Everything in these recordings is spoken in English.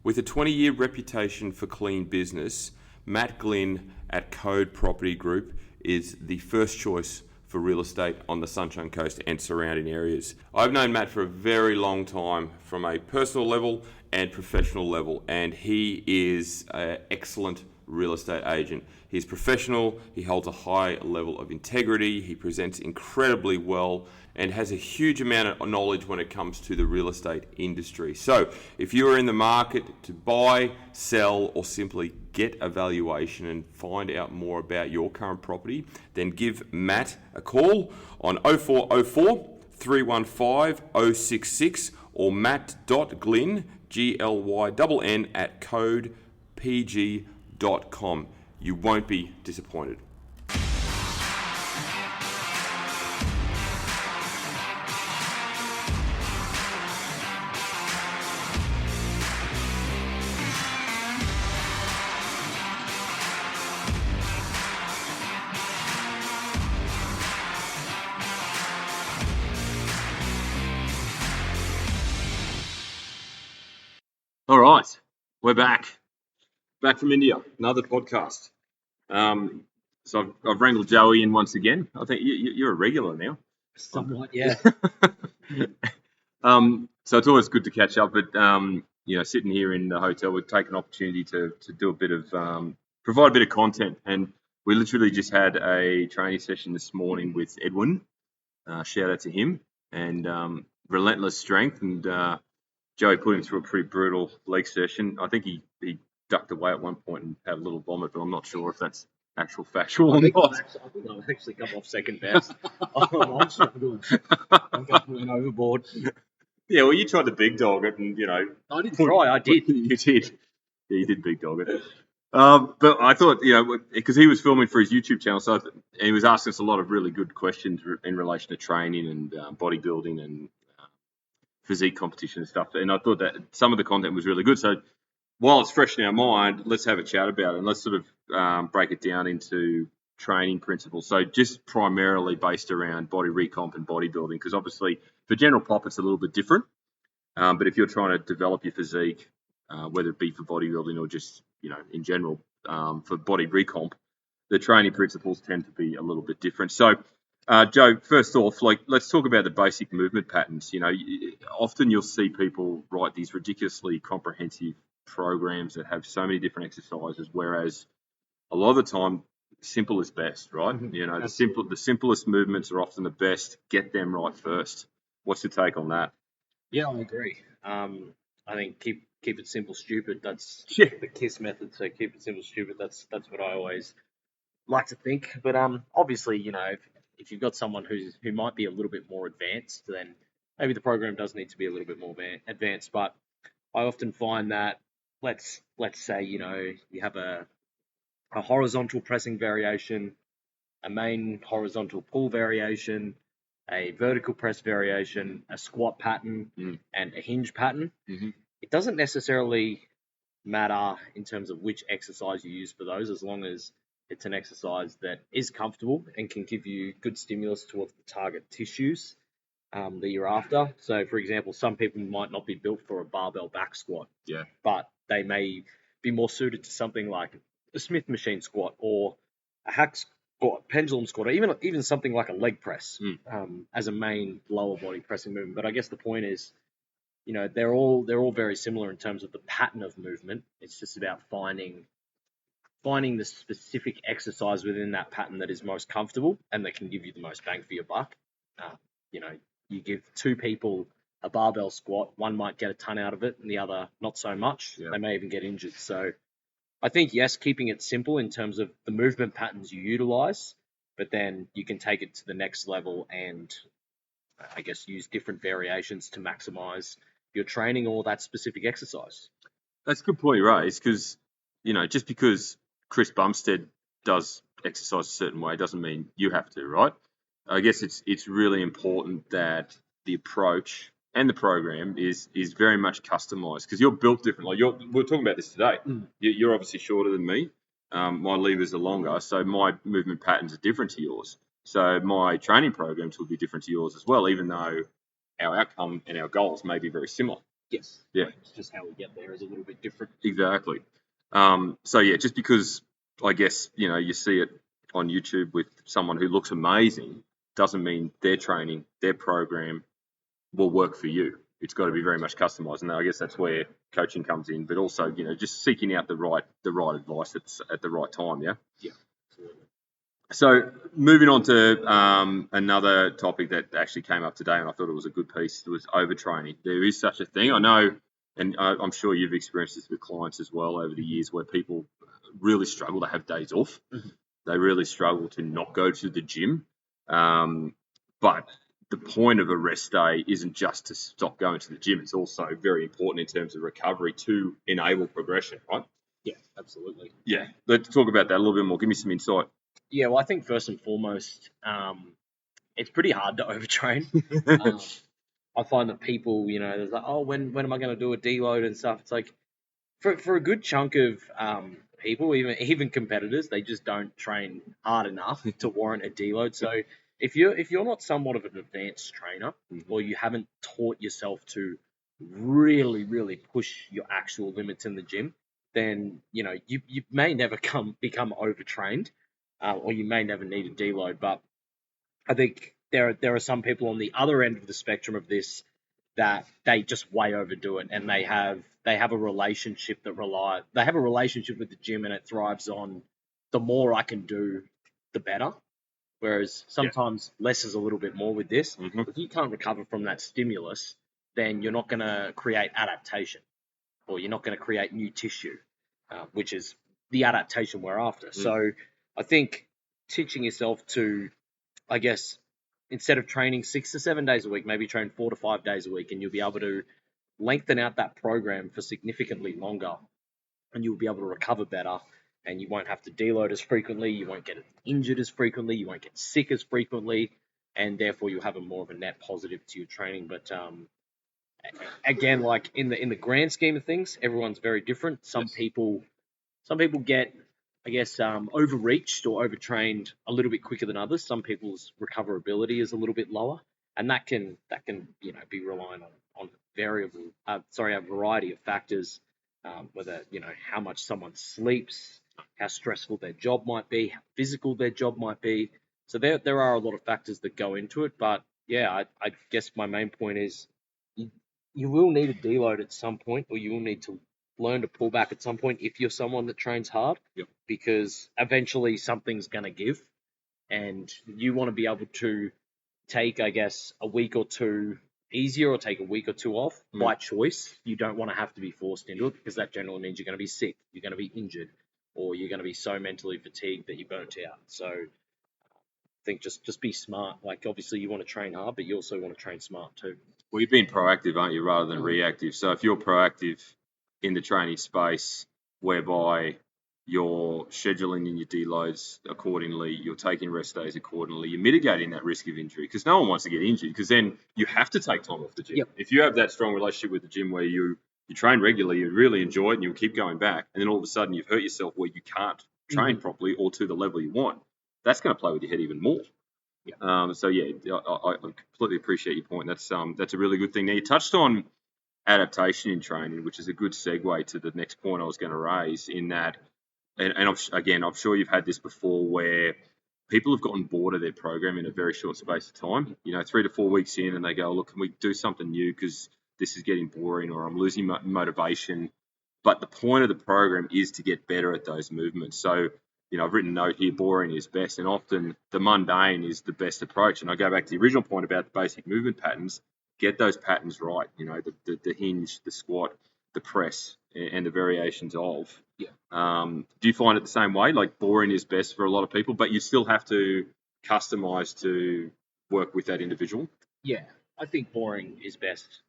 With a 20-year reputation for clean business, Matt Glynn at Code Property Group is the first choice for real estate on the Sunshine Coast and surrounding areas. I've known Matt for a very long time from a personal level and professional level, and he is an excellent real estate agent. He's professional, he holds a high level of integrity, he presents incredibly well, and has a huge amount of knowledge when it comes to the real estate industry. So if you are in the market to buy, sell, or simply get a valuation and find out more about your current property, then give Matt a call on 0404 315 066 or matt.glynn, GLYNN, at codepg.com. You won't be disappointed. All right, we're back from India, another podcast. So I've wrangled Joey in once again. I think you're a regular now. Somewhat, yeah. So it's always good to catch up, but sitting here in the hotel, we've taken an opportunity to do a bit of provide a bit of content, and we literally just had a training session this morning with Edwin. Shout out to him, and relentless strength, and Joey put him through a pretty brutal leg session. I think he ducked away at one point and had a little vomit, but I'm not sure if that's actual factual or not. I think I've actually come off second best. I'm struggling. I'm going overboard. Yeah, well, you tried to big dog it, and I didn't try. I did. You did. Yeah, you did big dog it. But I thought, because he was filming for his YouTube channel, so he was asking us a lot of really good questions in relation to training and bodybuilding and physique competition and stuff. And I thought that some of the content was really good. So while it's fresh in our mind, let's have a chat about it, and let's sort of break it down into training principles. So just primarily based around body recomp and bodybuilding, because obviously for general pop it's a little bit different. But if you're trying to develop your physique, whether it be for bodybuilding or just in general for body recomp, the training principles tend to be a little bit different. So Joe, first off, let's talk about the basic movement patterns. Often you'll see people write these ridiculously comprehensive programs that have so many different exercises, whereas a lot of the time, simple is best, right? Mm-hmm. The simplest movements are often the best. Get them right first. What's your take on that? Yeah, I agree. I think keep it simple, stupid. That's the KISS method. So keep it simple, stupid. That's what I always like to think. But obviously, if you've got someone who might be a little bit more advanced, then maybe the program does need to be a little bit more advanced. But I often find that let's say you have a horizontal pressing variation, a main horizontal pull variation, a vertical press variation, a squat pattern, and a hinge pattern. Mm-hmm. It doesn't necessarily matter in terms of which exercise you use for those, as long as it's an exercise that is comfortable and can give you good stimulus towards the target tissues that you're after. So, for example, some people might not be built for a barbell back squat, but they may be more suited to something like a Smith machine squat or a hack squat, pendulum squat, or even something like a leg press as a main lower body pressing movement. But I guess the point is, they're all very similar in terms of the pattern of movement. It's just about finding the specific exercise within that pattern that is most comfortable and that can give you the most bang for your buck. You give two people a barbell squat, one might get a ton out of it and the other not so much. Yeah. They may even get injured. So I think, yes, keeping it simple in terms of the movement patterns you utilize, but then you can take it to the next level and I guess use different variations to maximize your training or that specific exercise. That's a good point you raise, because, just because Chris Bumstead does exercise a certain way doesn't mean you have to, right? I guess it's really important that the approach and the program is very much customized, because you're built differently. We're talking about this today. You're obviously shorter than me. My levers are longer, so my movement patterns are different to yours. So my training programs will be different to yours as well, even though our outcome and our goals may be very similar. Yes. Yeah. It's just how we get there is a little bit different. Exactly. So yeah, just because I guess you see it on YouTube with someone who looks amazing doesn't mean their training, their program will work for you. It's got to be very much customized, and I guess that's where coaching comes in. But also, just seeking out the right advice at the right time. Yeah. Yeah. Absolutely. So moving on to another topic that actually came up today, and I thought it was a good piece, was overtraining. There is such a thing. I know, and I'm sure you've experienced this with clients as well over the years, where people really struggle to have days off. Mm-hmm. They really struggle to not go to the gym. But the point of a rest day isn't just to stop going to the gym. It's also very important in terms of recovery to enable progression, right? Yeah, absolutely. Yeah. Let's talk about that a little bit more. Give me some insight. Yeah, well, I think first and foremost, it's pretty hard to overtrain. I find that people, there's like, oh, when am I going to do a deload and stuff? It's like, for a good chunk of people, even competitors, they just don't train hard enough to warrant a deload. So if you're not somewhat of an advanced trainer, or you haven't taught yourself to really, really push your actual limits in the gym, then you may never become overtrained, or you may never need a deload. But I think there are some people on the other end of the spectrum of this that they just way overdo it, and they have a relationship with the gym, and it thrives on the more I can do, the better. Whereas sometimes less is a little bit more with this. Mm-hmm. If you can't recover from that stimulus, then you're not going to create adaptation, or you're not going to create new tissue, which is the adaptation we're after. So I think teaching yourself to, I guess, instead of training 6 to 7 days a week, maybe train 4 to 5 days a week, and you'll be able to lengthen out that program for significantly longer, and you'll be able to recover better, and you won't have to deload as frequently, you won't get injured as frequently, you won't get sick as frequently, and therefore you'll have more of a net positive to your training. But again, like in the grand scheme of things, everyone's very different. Some people get, I guess, overreached or overtrained a little bit quicker than others. Some people's recoverability is a little bit lower, and that can be relying on a variety of factors, whether how much someone sleeps, how stressful their job might be, how physical their job might be. So there are a lot of factors that go into it. But yeah, I guess my main point is you will need a deload at some point, or you will need to learn to pull back at some point if you're someone that trains hard. Yep. Because eventually something's going to give, and you want to be able to take, I guess, a week or two easier, or take a week or two off by choice. You don't want to have to be forced into it, because that generally means you're going to be sick, you're going to be injured, or you're going to be so mentally fatigued that you're burnt out. So I think just be smart. Like, obviously you want to train hard, but you also want to train smart too. Well, you're being proactive, aren't you, rather than reactive? So if you're proactive in the training space, whereby you're scheduling in your deloads accordingly, you're taking rest days accordingly, you're mitigating that risk of injury, because no one wants to get injured, because then you have to take time off the gym. Yep. If you have that strong relationship with the gym where you train regularly, you really enjoy it, and you'll keep going back, and then all of a sudden you've hurt yourself where you can't train properly or to the level you want, that's going to play with your head even more. Yeah. So yeah, I completely appreciate your point. That's a really good thing. Now, you touched on adaptation in training, which is a good segue to the next point I was going to raise. In that, and I'm sure you've had this before, where people have gotten bored of their program in a very short space of time. 3 to 4 weeks in, and they go, "Look, can we do something new? Because this is getting boring, or I'm losing motivation." But the point of the program is to get better at those movements. So, I've written a note here, boring is best, and often the mundane is the best approach. And I go back to the original point about the basic movement patterns. Get those patterns right, the hinge, the squat, the press, and the variations of. Yeah. Do you find it the same way? Like, boring is best for a lot of people, but you still have to customize to work with that individual? Yeah, I think boring is best.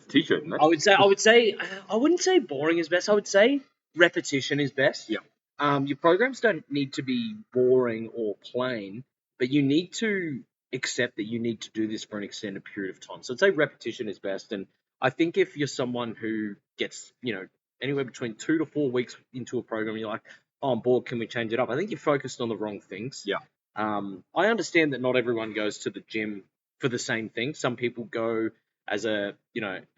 T-shirt, I would say I wouldn't say boring is best. I would say repetition is best. Yeah. Your programs don't need to be boring or plain, but you need to accept that you need to do this for an extended period of time. So I'd say repetition is best. And I think if you're someone who gets, anywhere between 2 to 4 weeks into a program, you're like, "Oh, I'm bored, can we change it up?" I think you're focused on the wrong things. Yeah. I understand that not everyone goes to the gym for the same thing. Some people go as a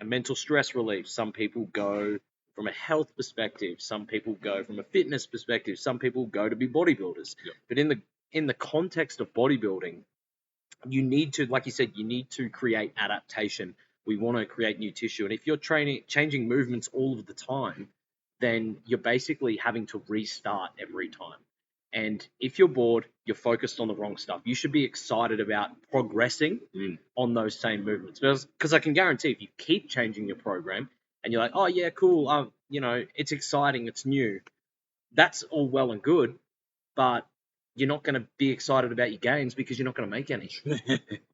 mental stress relief. Some people go from a health perspective. Some people go from a fitness perspective. Some people go to be bodybuilders. Yep. But in the context of bodybuilding, you need to, like you said, you need to create adaptation. We want to create new tissue. And if you're changing movements all of the time, then you're basically having to restart every time. And if you're bored, you're focused on the wrong stuff. You should be excited about progressing on those same movements. Because I can guarantee if you keep changing your program and you're like, oh, yeah, cool, it's exciting, it's new, that's all well and good, but you're not going to be excited about your gains because you're not going to make any.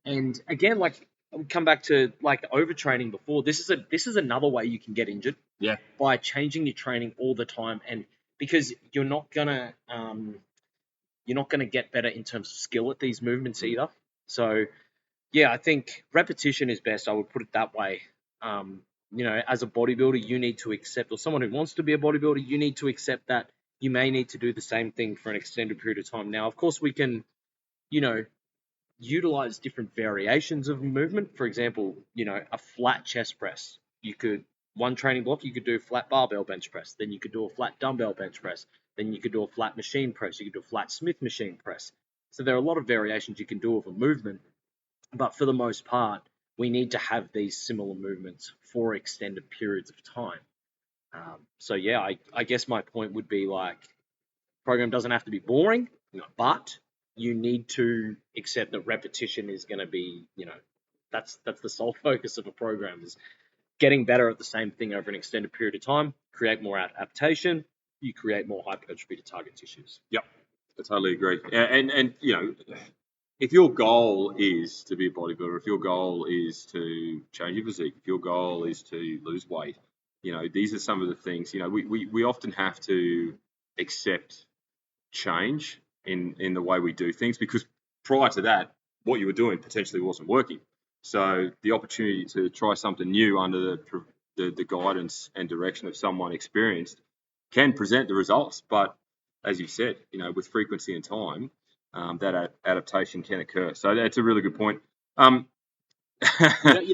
And again, like we come back to like overtraining before. This is another way you can get injured. Yeah. By changing your training all the time, and because you're not gonna get better in terms of skill at these movements either. So yeah, I think repetition is best. I would put it that way. As a bodybuilder, you need to accept, or someone who wants to be a bodybuilder, you need to accept that you may need to do the same thing for an extended period of time. Now, of course, we can, utilize different variations of movement. For example, a flat chest press. One training block, you could do flat barbell bench press. Then you could do a flat dumbbell bench press. Then you could do a flat machine press. You could do a flat Smith machine press. So there are a lot of variations you can do of a movement. But for the most part, we need to have these similar movements for extended periods of time. So yeah, I guess my point would be like, program doesn't have to be boring, but you need to accept that repetition is going to be, that's the sole focus of a program, is getting better at the same thing over an extended period of time. Create more adaptation, you create more hypertrophy to target tissues. Yep, I totally agree. And if your goal is to be a bodybuilder, if your goal is to change your physique, if your goal is to lose weight, these are some of the things. We often have to accept change in the way we do things, because prior to that, what you were doing potentially wasn't working. So the opportunity to try something new under the guidance and direction of someone experienced can present the results. But as you said, with frequency and time, that adaptation can occur. So that's a really good point. You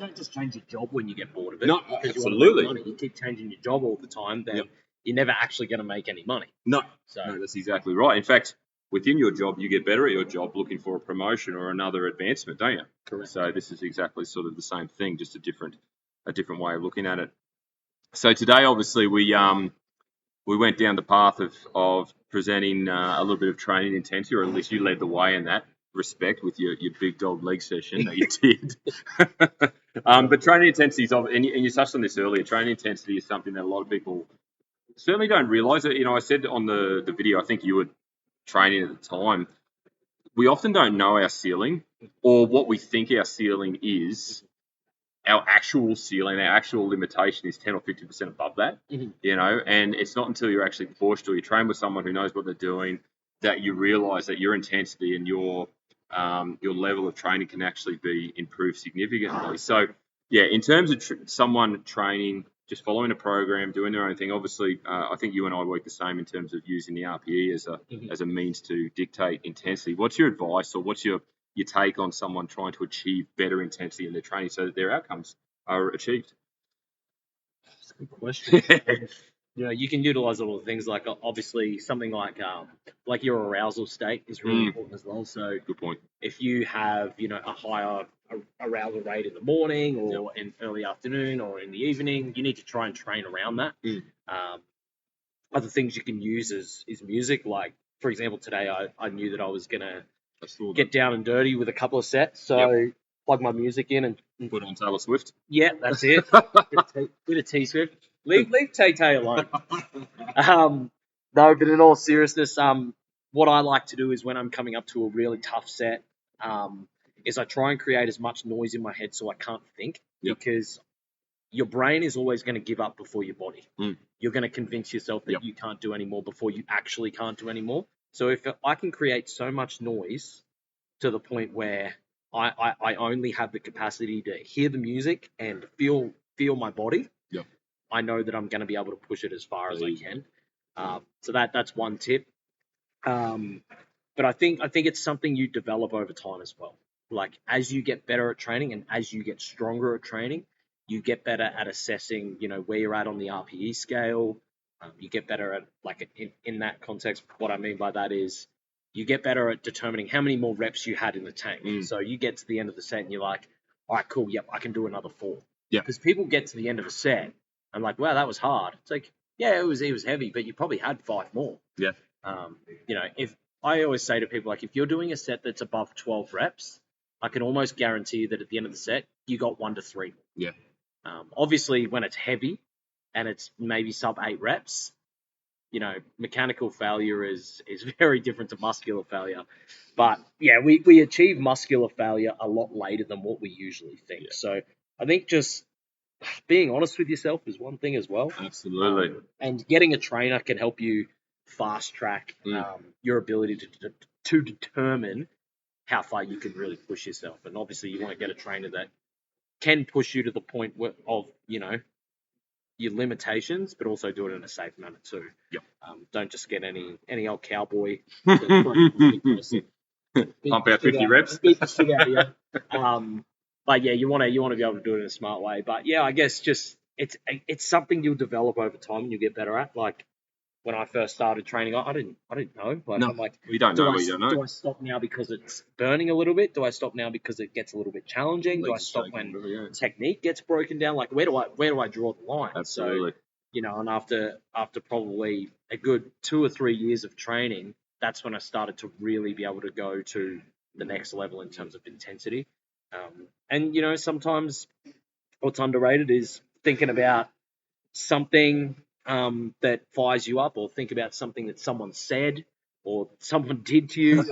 don't just change your job when you get bored of it. No, because absolutely. You want to make money. You keep changing your job all the time, then you're never actually going to make any money. No, so that's exactly right. In fact, within your job, you get better at your job looking for a promotion or another advancement, don't you? Correct. So this is exactly sort of the same thing, just a different way of looking at it. So today, obviously, we went down the path of presenting a little bit of training intensity, or at least you led the way in that respect with your big dog leg session that you did. But training intensity is, and you touched on this earlier, training intensity is something that a lot of people certainly don't realise. I said on the video, I think you were training at the time, we often don't know our ceiling, or what we think our ceiling is. Our actual ceiling, our actual limitation is 10 or 50% above that, and it's not until you're actually pushed or you train with someone who knows what they're doing that you realise that your intensity and your level of training can actually be improved significantly. So, yeah, in terms of someone training, just following a program, doing their own thing, obviously, I think you and I work the same in terms of using the RPE as a means to dictate intensity. What's your advice, or what's your take on someone trying to achieve better intensity in their training so that their outcomes are achieved? That's a good question. You can utilize all the things, like obviously something like your arousal state is really important as well. So good point. If you have a higher arousal rate in the morning, or in early afternoon, or in the evening, you need to try and train around that. Other things you can use is music. Like, for example, today I knew that I was gonna get down and dirty with a couple of sets, so plug my music in and put on Taylor Swift. Yeah, that's it. Bit of T Swift. Leave Tay alone. No, but in all seriousness, what I like to do is when I'm coming up to a really tough set, is I try and create as much noise in my head so I can't think, because your brain is always going to give up before your body. You're going to convince yourself that you can't do any more before you actually can't do any more. So if I can create so much noise to the point where I only have the capacity to hear the music and feel my body, I know that I'm going to be able to push it as far as I can. So that's one tip. But I think it's something you develop over time as well. like as you get better at training and as you get stronger at training, you get better at assessing, where you're at on the RPE scale. You get better at, like, in that context, what I mean by that is you get better at determining how many more reps you had in the tank. So you get to the end of the set and you're like, all right, cool, yep, I can do another 4. Yeah. Because people get to the end of a set and like, wow, that was hard. It's like, yeah, it was heavy, but you probably had 5 more. Yeah. If I always say to people, like, if you're doing a set that's above 12 reps, I can almost guarantee that at the end of the set, you got 1 to 3. Yeah. Obviously, when it's heavy and it's maybe sub 8 reps, mechanical failure is very different to muscular failure. But yeah, we achieve muscular failure a lot later than what we usually think. Yeah. So I think just being honest with yourself is one thing as well. Absolutely. And getting a trainer can help you fast track your ability to determine how far you can really push yourself. And obviously you want to get a trainer that can push you to the point of, your limitations, but also do it in a safe manner too. Yep. Don't just get any old cowboy. Pump out 50 reps. Beat the shit out of you. But yeah, you want to be able to do it in a smart way. But yeah, I guess just it's something you'll develop over time and you get better at. Like when I first started training, I didn't know. Like, no, I'm like, you don't know what you don't know. Do I stop now because it's burning a little bit? Do I stop now because it gets a little bit challenging? Do I stop when technique gets broken down? Like, where do I draw the line? Absolutely. So, and after probably a good 2 or 3 years of training, that's when I started to really be able to go to the next level in terms of intensity. And sometimes what's underrated is thinking about something that fires you up, or think about something that someone said or someone did to you.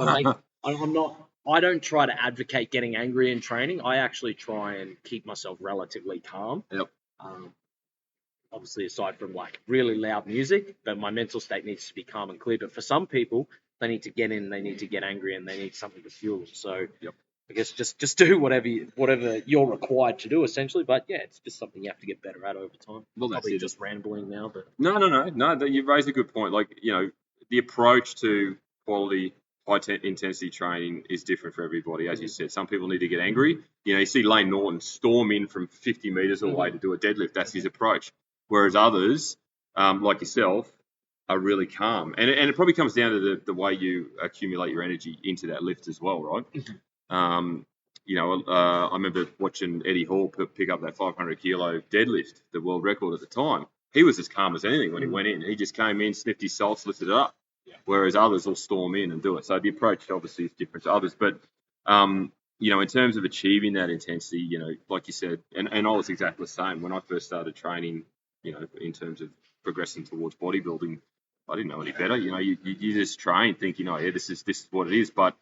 I don't try to advocate getting angry in training. I actually try and keep myself relatively calm. Yep. Obviously, aside from like really loud music, but my mental state needs to be calm and clear. But for some people, they need to get angry, and they need something to fuel them. So yep. I guess just do whatever you're required to do, essentially. But yeah, it's just something you have to get better at over time. Well, that's probably just rambling now, but no. You've raised a good point. Like, the approach to quality high intensity training is different for everybody. As you said, some people need to get angry. You see Lane Norton storm in from 50 meters away to do a deadlift. That's his approach. Whereas others, like yourself, are really calm. And it probably comes down to the way you accumulate your energy into that lift as well, right? I remember watching Eddie Hall pick up that 500 kilo deadlift, the world record at the time. He was as calm as anything when he went in. He just came in, sniffed his salts, lifted it up. Yeah. Whereas others will storm in and do it. So the approach obviously is different to others. But, in terms of achieving that intensity, like you said, and I was exactly the same. When I first started training, in terms of progressing towards bodybuilding, I didn't know any better. You just train thinking, this is what it is. But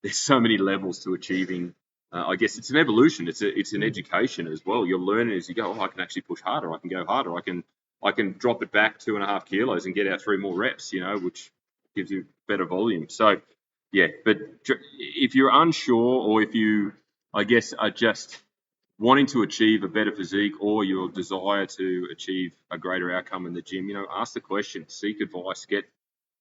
there's so many levels to achieving. I guess it's an evolution. It's an education as well. You're learning as you go. I can actually push harder. I can go harder. I can drop it back 2.5 kilos and get out 3 more reps. Which gives you better volume. So yeah, but if you're unsure, or if you, I guess, are just wanting to achieve a better physique, or your desire to achieve a greater outcome in the gym, ask the question, seek advice, get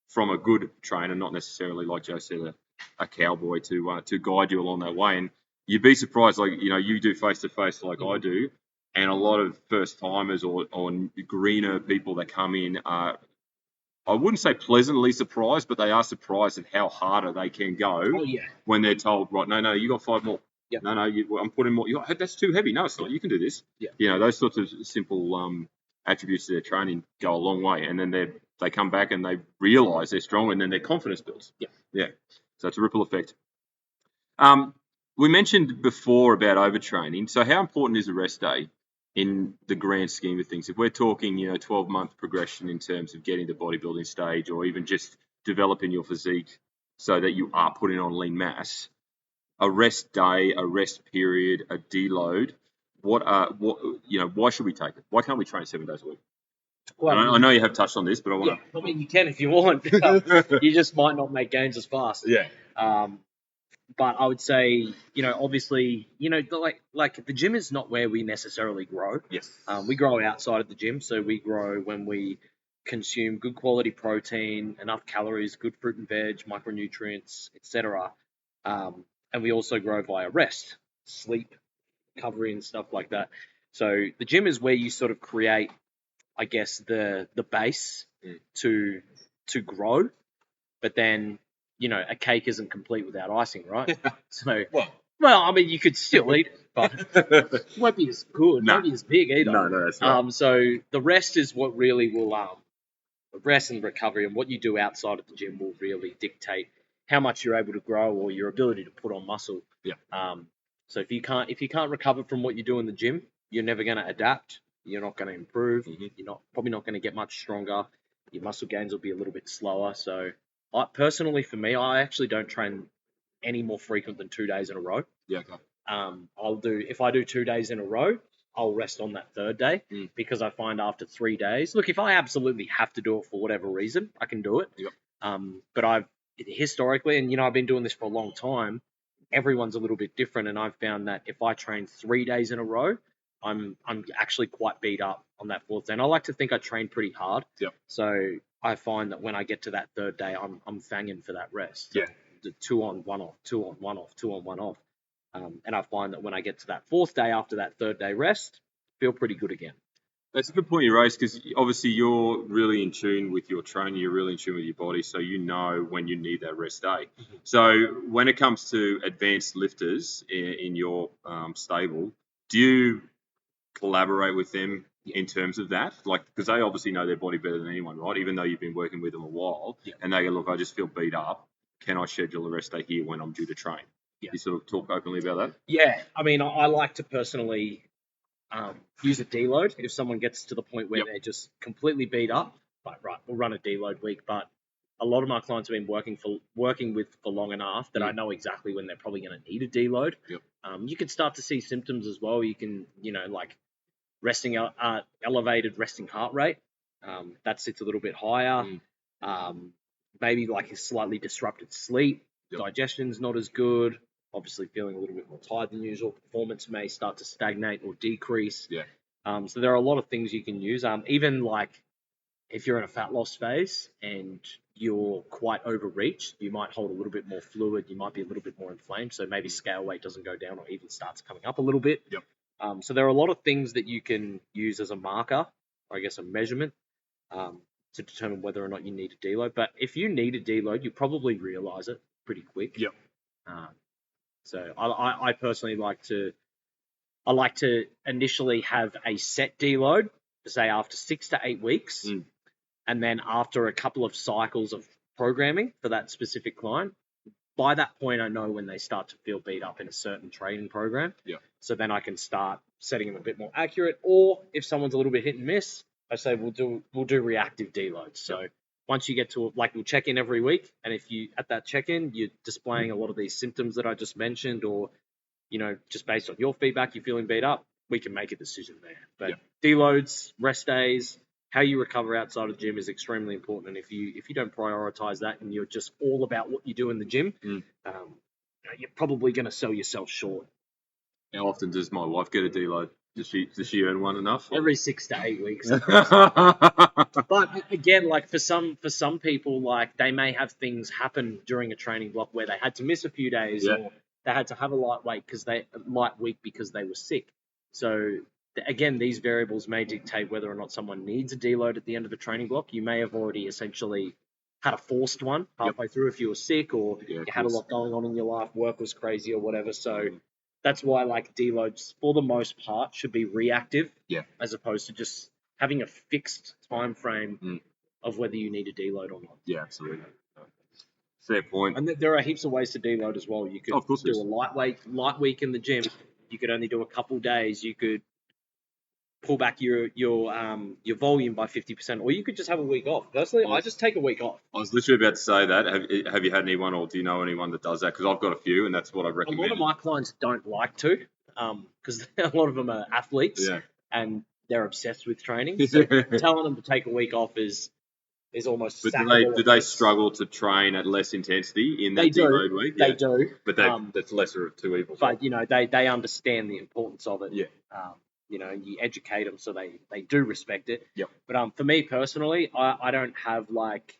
from a good trainer, not necessarily, like Joe said, a cowboy to guide you along that way. And you'd be surprised, like, you do face-to-face like I do, and a lot of first-timers or greener people that come in are, I wouldn't say pleasantly surprised, but they are surprised at how harder they can go when they're told, right, no, you got 5 more. Yep. No, I'm putting more. That's too heavy. No, it's not. You can do this. Yeah. Those sorts of simple attributes to their training go a long way. And then they come back and they realise they're strong, and then their confidence builds. Yeah. So it's a ripple effect. We mentioned before about overtraining. So how important is a rest day in the grand scheme of things? If we're talking, 12-month progression in terms of getting to bodybuilding stage, or even just developing your physique so that you are putting on lean mass, a rest day, a rest period, a deload, why should we take it? Why can't we train 7 days a week? Well, I know you have touched on this, but I want to... I mean, you can if you want. You just might not make gains as fast. Yeah. But I would say, obviously, like the gym is not where we necessarily grow. Yes. We grow outside of the gym, so we grow when we consume good quality protein, enough calories, good fruit and veg, micronutrients, etc. and we also grow via rest, sleep, recovery, and stuff like that. So the gym is where you sort of create, I guess, the base to grow, but then a cake isn't complete without icing, right? So well, I mean, you could still eat it, but it won't be as good, won't be as big either. No, that's right. So the rest is what really will the rest and recovery, and what you do outside of the gym will really dictate how much you're able to grow or your ability to put on muscle. Yeah. So if you can't recover from what you do in the gym, you're never going to adapt. You're not going to improve. You're probably not going to get much stronger. Your muscle gains will be a little bit slower. So personally, for me, I actually don't train any more frequent than 2 days in a row. Yeah. Okay. If I do 2 days in a row, I'll rest on that third day because I find after 3 days, look, if I absolutely have to do it for whatever reason, I can do it. Yep. But I've historically, and I've been doing this for a long time, everyone's a little bit different, and I've found that if I train 3 days in a row, I'm actually quite beat up on that fourth day. And I like to think I train pretty hard. Yep. So I find that when I get to that third day, I'm fanging for that rest. Yeah. The 2 on 1 off, 2 on 1 off, 2 on 1 off. And I find that when I get to that fourth day after that third day rest, feel pretty good again. That's a good point you raised, because obviously you're really in tune with your training, you're really in tune with your body, so you know when you need that rest day. So when it comes to advanced lifters in your stable, do you collaborate with them in terms of that? Like, because they obviously know their body better than anyone, right? Even though you've been working with them a while, and they go, look, I just feel beat up. Can I schedule a rest day here when I'm due to train? You sort of talk openly about that? Yeah, I mean, I like to personally use a deload if someone gets to the point where they're just completely beat up. Like, right, we'll run a deload week, but a lot of my clients have been working with for long enough that I know exactly when they're probably going to need a deload. Yep. You can start to see symptoms as well. You can, like resting elevated resting heart rate. That sits a little bit higher. Maybe like a slightly disrupted sleep. Digestion's not as good. Obviously feeling a little bit more tired than usual. Performance may start to stagnate or decrease. So there are a lot of things you can use. Even like if you're in a fat loss phase and you're quite overreached, you might hold a little bit more fluid. You might be a little bit more inflamed. So maybe scale weight doesn't go down or even starts coming up a little bit. So there are a lot of things that you can use as a marker, or I guess a measurement, to determine whether or not you need a deload. But if you need a deload, you probably realize it pretty quick. So I personally like to initially have a set deload, say after 6 to 8 weeks, and then after a couple of cycles of programming for that specific client. By that point, I know when they start to feel beat up in a certain training program. So then I can start setting them a bit more accurate. Or if someone's a little bit hit and miss, I say we'll do reactive deloads. So once you get to we'll check in every week, and if you at that check-in you're displaying a lot of these symptoms that I just mentioned, or just based on your feedback you're feeling beat up, we can make a decision there. But deloads, rest days, how you recover outside of the gym is extremely important. And if you don't prioritize that and you're just all about what you do in the gym, you're probably going to sell yourself short. How often does my wife get a deload? Does she earn one enough? Every 6 to 8 weeks. But again, like for some people, like they may have things happen during a training block where they had to miss a few days, or they had to have a light week because they were sick. So again, these variables may dictate whether or not someone needs a deload at the end of a training block. You may have already essentially had a forced one halfway through if you were sick, or you had a lot going on in your life, work was crazy or whatever. So that's why like deloads for the most part should be reactive, as opposed to just having a fixed time frame of whether you need a deload or not. Yeah, absolutely. Fair point. And there are heaps of ways to deload as well. You could do a light week in the gym. You could only do a couple days. You could pull back your volume by 50%, or you could just have a week off. Personally, I just take a week off. I was literally about to say that. Have you had anyone, or do you know anyone that does that? Because I've got a few, and that's what I recommend. A lot of my clients don't like to, because a lot of them are athletes, and they're obsessed with training. So telling them to take a week off is almost. But do they struggle to train at less intensity in that deload week? They do. But that's lesser of two evils. But they understand the importance of it. You educate them so they do respect it. But for me personally, I don't have like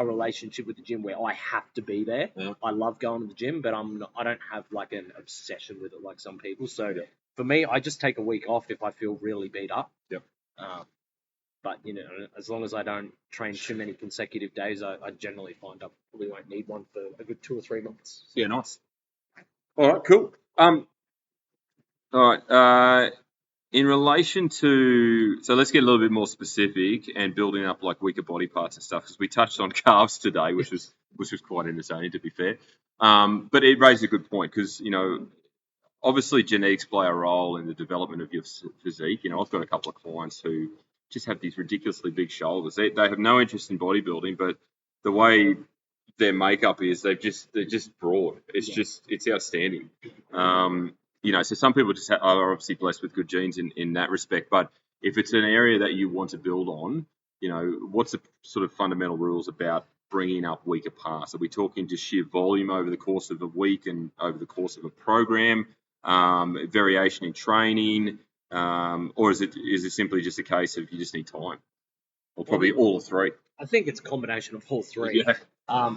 a relationship with the gym where I have to be there. Yeah. I love going to the gym, but I don't have like an obsession with it like some people. So Yeah. for me, I just take a week off if I feel really beat up. Yep. But as long as I don't train too many consecutive days, I generally find I probably won't need one for a good 2 or 3 months. Yeah, nice. All right, cool. All right. In relation to, so let's get a little bit more specific and building up like weaker body parts and stuff, because we touched on calves today, which was quite entertaining, to be fair. But it raised a good point because obviously genetics play a role in the development of your physique. I've got a couple of clients who just have these ridiculously big shoulders. They have no interest in bodybuilding, but the way their makeup is, they're just broad. It's outstanding. So some people just are obviously blessed with good genes in that respect. But if it's an area that you want to build on, what's the sort of fundamental rules about bringing up weaker parts? Are we talking just sheer volume over the course of a week and over the course of a program, variation in training, or is it simply just a case of you just need time? Or probably all three? I think it's a combination of all three. Yeah.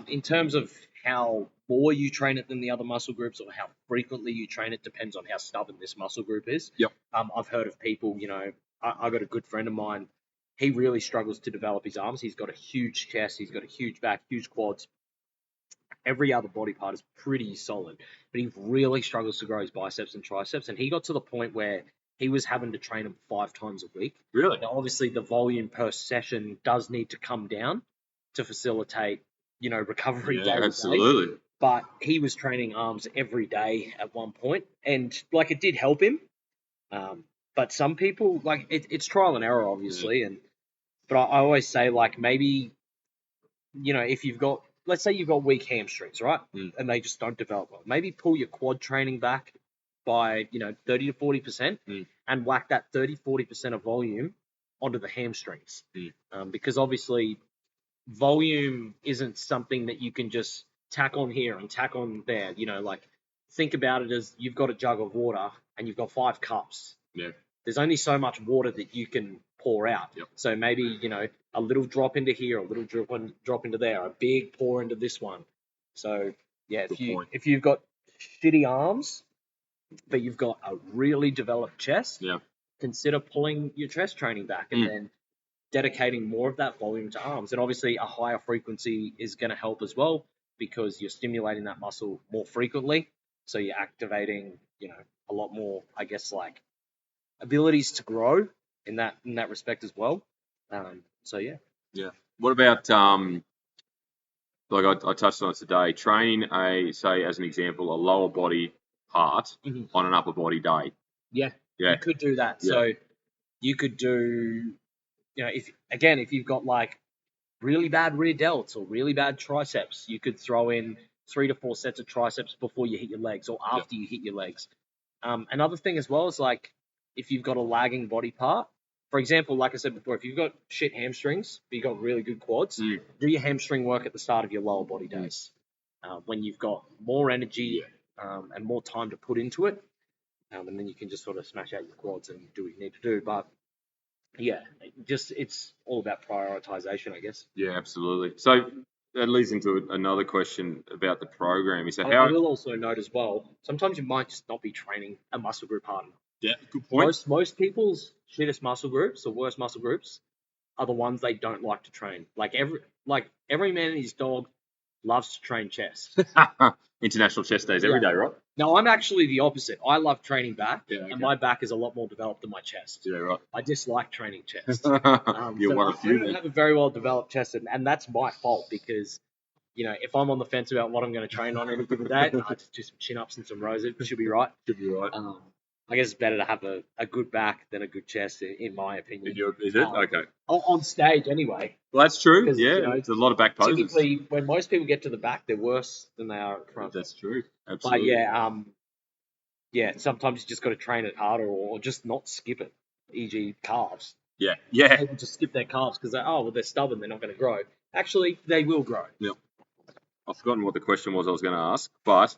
In terms of how more you train it than the other muscle groups or how frequently you train it depends on how stubborn this muscle group is. Yep. I've heard of people, I got a good friend of mine. He really struggles to develop his arms. He's got a huge chest. He's got a huge back, huge quads. Every other body part is pretty solid, but he really struggles to grow his biceps and triceps. And he got to the point where he was having to train them 5 times a week. Really? Now, obviously, the volume per session does need to come down to facilitate, recovery day to day. Absolutely. But he was training arms every day at one point, and it did help him. But some people, it's trial and error, obviously. But I always say, maybe, if you've got, let's say you've got weak hamstrings, right? And they just don't develop well. Maybe pull your quad training back by, 30 to 40% and whack that 30, 40% of volume onto the hamstrings. Because obviously volume isn't something that you can just tack on here and tack on there. Think about it as you've got a jug of water and you've got 5 cups. Yeah. There's only so much water that you can pour out. Yep. So maybe, a little drop into here, a little drop into there, a big pour into this one. So, yeah, if you've got shitty arms, but you've got a really developed chest, consider pulling your chest training back and then dedicating more of that volume to arms. And obviously a higher frequency is going to help as well because you're stimulating that muscle more frequently. So you're activating, a lot more, I guess, abilities to grow in that respect as well. So yeah. Yeah. What about I touched on it today, training say as an example, a lower body part on an upper body day. Yeah. You could do that. Yeah. So you could do, if you've got really bad rear delts or really bad triceps, you could throw in 3 to 4 sets of triceps before you hit your legs or after you hit your legs. Another thing as well is if you've got a lagging body part, for example, like I said before, if you've got shit hamstrings, but you've got really good quads, do your hamstring work at the start of your lower body days. When you've got more energy and more time to put into it, and then you can just sort of smash out your quads and do what you need to do. But yeah, it's all about prioritization, I guess. Yeah, absolutely. So that leads into another question about the program. I will also note as well, sometimes you might just not be training a muscle group hard enough. Yeah, good point. Most people's shittest muscle groups or worst muscle groups are the ones they don't like to train. Every man and his dog loves to train chest. International chest days every day, right? No, I'm actually the opposite. I love training back, and my back is a lot more developed than my chest. Yeah, right. I dislike training chest. You're one of few. I don't have a very well developed chest, and that's my fault because, if I'm on the fence about what I'm going to train on any given day, I just do some chin-ups and some rows. It should be right. I guess it's better to have a good back than a good chest, in my opinion. Is it? Okay. On stage, anyway. Well, that's true. Yeah, it's a lot of back poses. Typically, when most people get to the back, they're worse than they are at front. That's true. Absolutely. But sometimes you just got to train it harder or just not skip it, e.g. calves. Yeah. People just skip their calves because they're stubborn, they're not going to grow. Actually, they will grow. Yep. I've forgotten what the question was I was going to ask, but...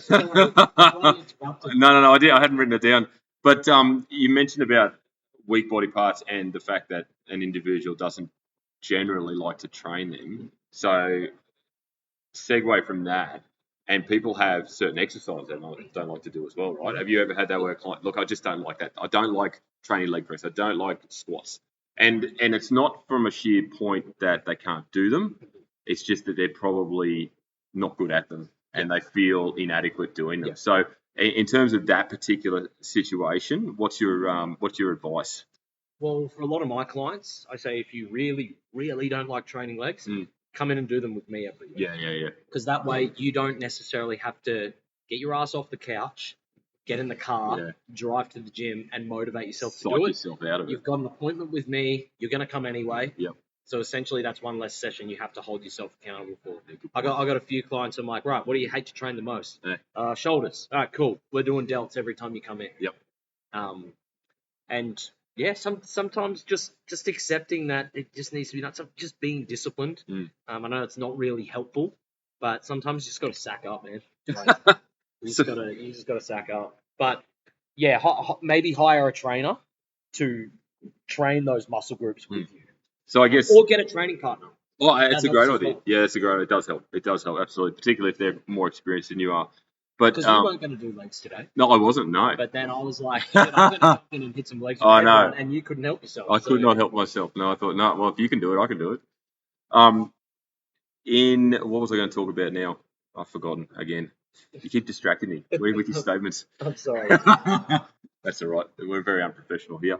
No, I hadn't written it down. But you mentioned about weak body parts and the fact that an individual doesn't generally like to train them. So segue from that, and people have certain exercises they don't like to do as well, right? Have you ever had that where a client, look, I just don't like that. I don't like training leg press. I don't like squats. And it's not from a sheer point that they can't do them. It's just that they're probably not good at them and they feel inadequate doing them. Yeah. So in terms of that particular situation, what's your advice? Well, for a lot of my clients, I say if you really, really don't like training legs, come in and do them with me every week. Yeah. Because that way you don't necessarily have to get your ass off the couch, get in the car, drive to the gym, and motivate yourself to do it. Yourself out of it. You've got an appointment with me. You're going to come anyway. Yep. So essentially, that's one less session you have to hold yourself accountable for. I got a few clients. I'm like, right, what do you hate to train the most? Shoulders. All right, cool. We're doing delts every time you come in. Yep. And yeah, sometimes just accepting that it just needs to be not just being disciplined. I know it's not really helpful, but sometimes you just got to sack up, man. Like, you just got to sack up. But yeah, maybe hire a trainer to train those muscle groups with you. So I guess, or get a training partner. Oh, it's a great idea. Yeah, it's a great. It does help. It does help, absolutely, particularly if they're more experienced than you are. But because you weren't going to do legs today. No, I wasn't. No. But then I was like, I'm going to jump in and hit some legs. I know. And you couldn't help yourself. I could not help myself. No, I thought, no. Well, if you can do it, I can do it. What was I going to talk about now? I've forgotten again. You keep distracting me with your statements. I'm sorry. That's all right. We're very unprofessional here.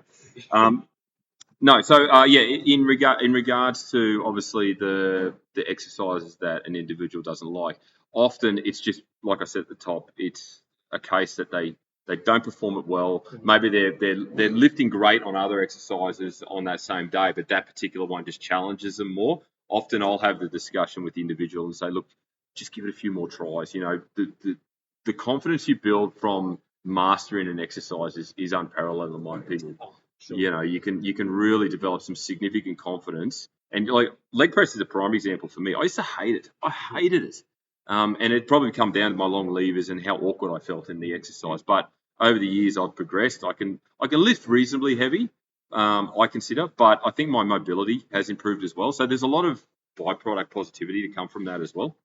No, so in regards to obviously the exercises that an individual doesn't like, often it's just like I said at the top, it's a case that they don't perform it well. Maybe they're lifting great on other exercises on that same day, but that particular one just challenges them more. Often I'll have the discussion with the individual and say, look, just give it a few more tries. You know, the confidence you build from mastering an exercise is unparalleled in my opinion. Sure. You know, you can really develop some significant confidence. And like leg press is a prime example for me. I used to hate it. I hated it. And it probably come down to my long levers and how awkward I felt in the exercise. But over the years, I've progressed. I can lift reasonably heavy, I consider, but I think my mobility has improved as well. So there's a lot of byproduct positivity to come from that as well.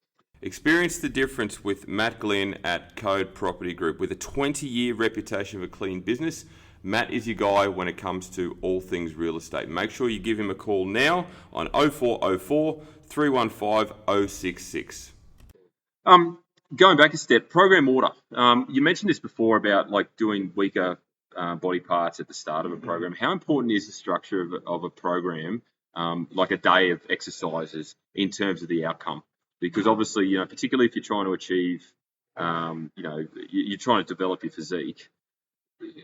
Experience the difference with Matt Glynn at Code Property Group. With a 20-year reputation of a clean business, Matt is your guy when it comes to all things real estate. Make sure you give him a call now on 0404 315 066. Going back a step, program order. You mentioned this before about like doing weaker body parts at the start of a program. How important is the structure of a program, like a day of exercises, in terms of the outcome? Because obviously, you know, particularly if you're trying to achieve, you're trying to develop your physique.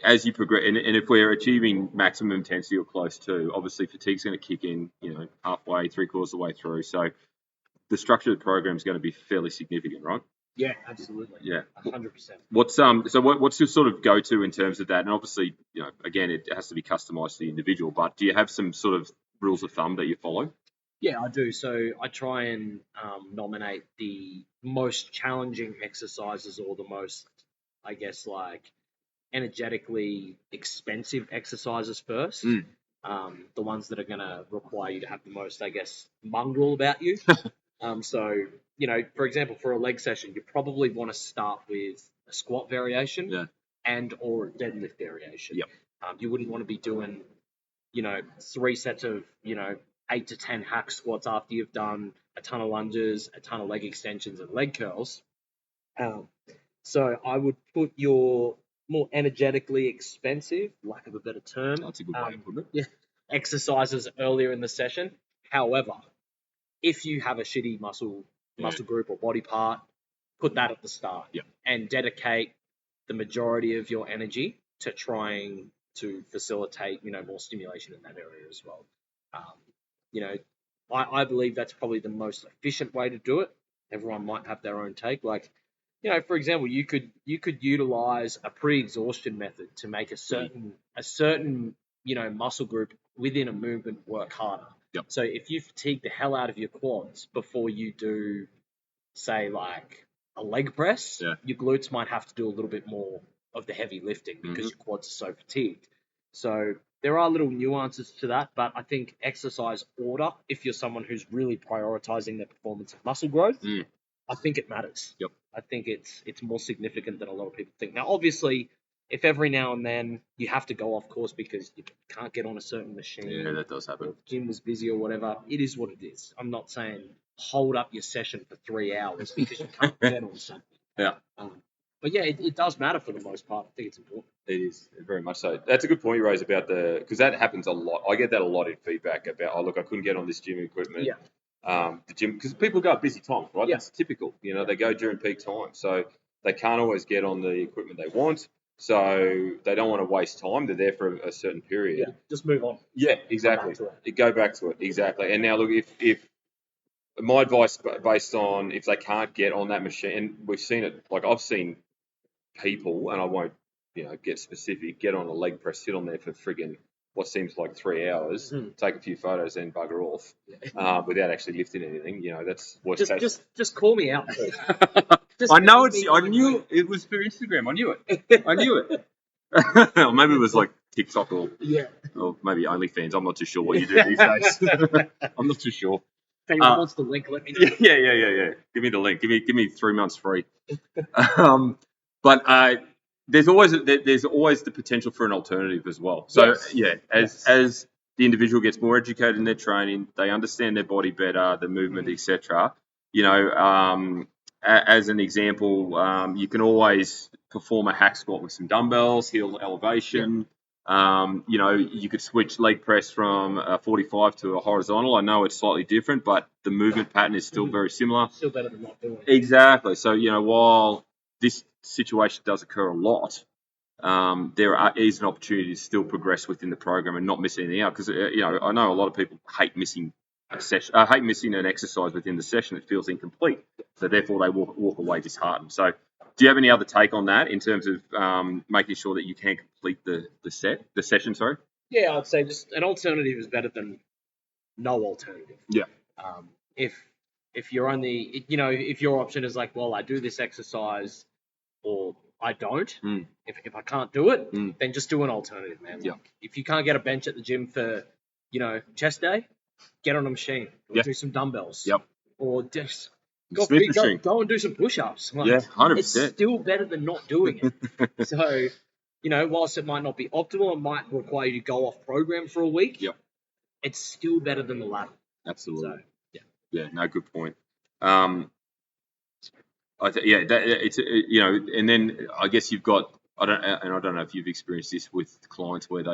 As you progress, and if we're achieving maximum intensity or close to, obviously fatigue's going to kick in, you know, halfway, 3/4 of the way through. So the structure of the program is going to be fairly significant, right? Yeah, absolutely. Yeah, 100%. What's your sort of go-to in terms of that? And obviously, you know, again, it has to be customized to the individual. But do you have some sort of rules of thumb that you follow? Yeah, I do. So I try and nominate the most challenging exercises or the most, I guess, like energetically expensive exercises first. The ones that are going to require you to have the most, I guess, mongrel about you. So, you know, for example, for a leg session, you probably want to start with a squat variation and or a deadlift variation. Yep. You wouldn't want to be doing, you know, 3 sets of, you know, 8 to 10 hack squats after you've done a ton of lunges, a ton of leg extensions and leg curls. So I would put your more energetically expensive, lack of a better term. That's a good way to put it. Yeah, exercises earlier in the session. However, if you have a shitty muscle group or body part, put that at the start and dedicate the majority of your energy to trying to facilitate, you know, more stimulation in that area as well. You know, I believe that's probably the most efficient way to do it. Everyone might have their own take. Like, you know, for example, you could utilize a pre-exhaustion method to make a certain you know, muscle group within a movement work harder. Yep. So if you fatigue the hell out of your quads before you do, say, like a leg press, your glutes might have to do a little bit more of the heavy lifting because your quads are so fatigued. So there are little nuances to that, but I think exercise order, if you're someone who's really prioritizing their performance and muscle growth, I think it matters. Yep. I think it's more significant than a lot of people think. Now, obviously, if every now and then you have to go off course because you can't get on a certain machine, Yeah, that does happen. or the gym was busy or whatever, it is what it is. I'm not saying hold up your session for 3 hours because you can't get on something. Yeah. But yeah, it does matter for the most part. I think it's important. It is very much so. That's a good point you raise about because that happens a lot. I get that a lot in feedback about, oh, look, I couldn't get on this gym equipment. Yeah. The gym, because people go at busy times, right? Yeah. That's typical. They go during peak time, so they can't always get on the equipment they want. So they don't want to waste time. They're there for a certain period. Yeah. Just move on. Yeah, exactly. Go back to it. Exactly. And now look, if my advice based on if they can't get on that machine, and we've seen it, like I've seen people, and I won't, get specific, get on a leg press, sit on there for friggin' what seems like 3 hours, take a few photos and bugger off, without actually lifting anything. That's worst case. Just call me out. I knew it was for Instagram. I knew it. Or maybe it was like TikTok or maybe OnlyFans. I'm not too sure what you do these days. I'm not too sure. If anyone wants the link, let me know. Yeah. Give me the link. Give me 3 months free. But there's always the potential for an alternative as well. So as the individual gets more educated in their training, they understand their body better, the movement, etc. As an example, you can always perform a hack squat with some dumbbells, heel elevation. You could switch leg press from a 45 to a horizontal. I know it's slightly different, but the movement pattern is still very similar. Still better than not doing it. Exactly. So, while this situation does occur a lot, there is an opportunity to still progress within the program and not miss anything out. Because, I know a lot of people hate missing a session, hate missing an exercise within the session. It feels incomplete. So, therefore, they walk away disheartened. So, do you have any other take on that in terms of making sure that you can complete the session? Sorry. Yeah, I'd say just an alternative is better than no alternative. Yeah. If you're only, if your option is like, well, I do this exercise or I don't. If I can't do it, then just do an alternative, man. Yeah. Like, if you can't get a bench at the gym for, chest day, get on a machine or do some dumbbells. Yep. Or just go and do some push-ups. Like, 100%. It's still better than not doing it. So, whilst it might not be optimal, it might require you to go off program for a week. Yep. It's still better than the latter. Absolutely. So, yeah. No, good point. And then I guess you've got I don't know if you've experienced this with clients where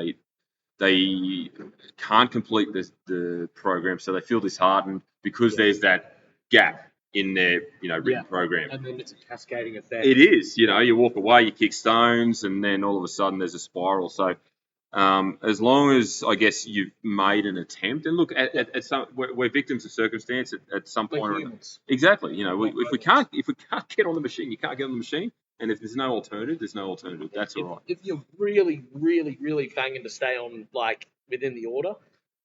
they can't complete the program, so they feel disheartened because there's that gap in their written program. And then it's a cascading effect. It is. You walk away, you kick stones, and then all of a sudden there's a spiral. So as long as I guess you've made an attempt, and look, at some we're victims of circumstance at some point. Exactly. If we can't get on the machine, you can't get on the machine. And if there's no alternative, there's no alternative. That's all right. If you're really, really, really banging to stay on within the order,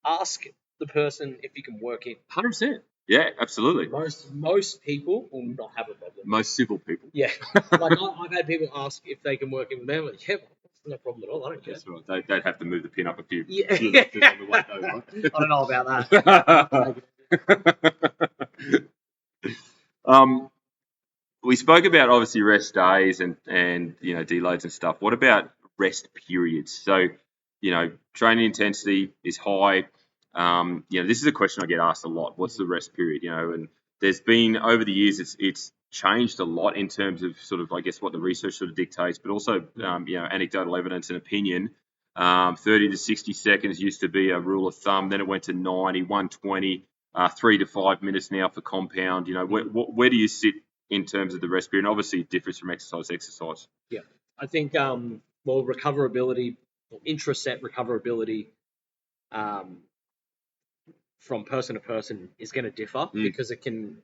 ask the person if you can work in. 100%. Yeah, absolutely. Most people will not have a problem. Most civil people. Yeah. I've had people ask if they can work in them. Like, yeah, no problem at all. I don't care. That's right. They'd have to move the pin up a few. Yeah. Few notches on the way over. I don't know about that. We spoke about obviously rest days and deloads and stuff. What about rest periods? So, training intensity is high. This is a question I get asked a lot. What's the rest period? And there's been over the years, it's changed a lot in terms of sort of, I guess, what the research sort of dictates, but also, anecdotal evidence and opinion. 30 to 60 seconds used to be a rule of thumb. Then it went to 90, 120, 3 to 5 minutes now for compound. Where do you sit in terms of the rest period? And obviously, it differs from exercise to exercise. Yeah, I think, recoverability, intraset recoverability from person to person is going to differ because it can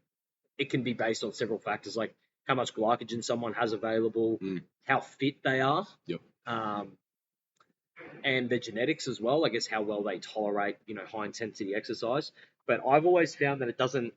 be based on several factors like how much glycogen someone has available, how fit they are, and their genetics as well. I guess how well they tolerate, high intensity exercise. But I've always found that it doesn't,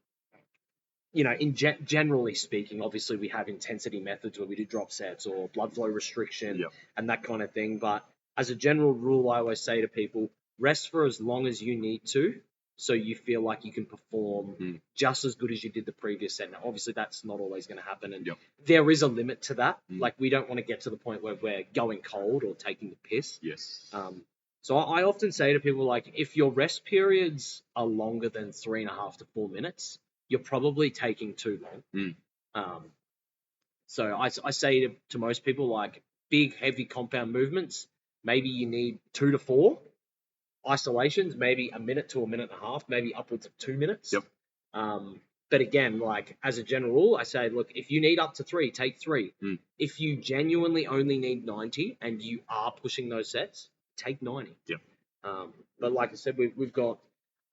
generally speaking, obviously we have intensity methods where we do drop sets or blood flow restriction and that kind of thing. But as a general rule, I always say to people, rest for as long as you need to, so you feel like you can perform just as good as you did the previous set. Now, obviously, that's not always going to happen, and there is a limit to that. Like, we don't want to get to the point where we're going cold or taking the piss. Yes. So I often say to people, like, if your rest periods are longer than 3.5 to 4 minutes, you're probably taking too long. So I say to most people, like, big, heavy compound movements, maybe you need 2 to 4. Isolations, maybe 1 minute to 1.5 minutes, maybe upwards of 2 minutes. Yep. But again, like, as a general rule, I say, look, if you need up to 3, take 3. If you genuinely only need 90 and you are pushing those sets, take 90. Yep. But like I said, we've got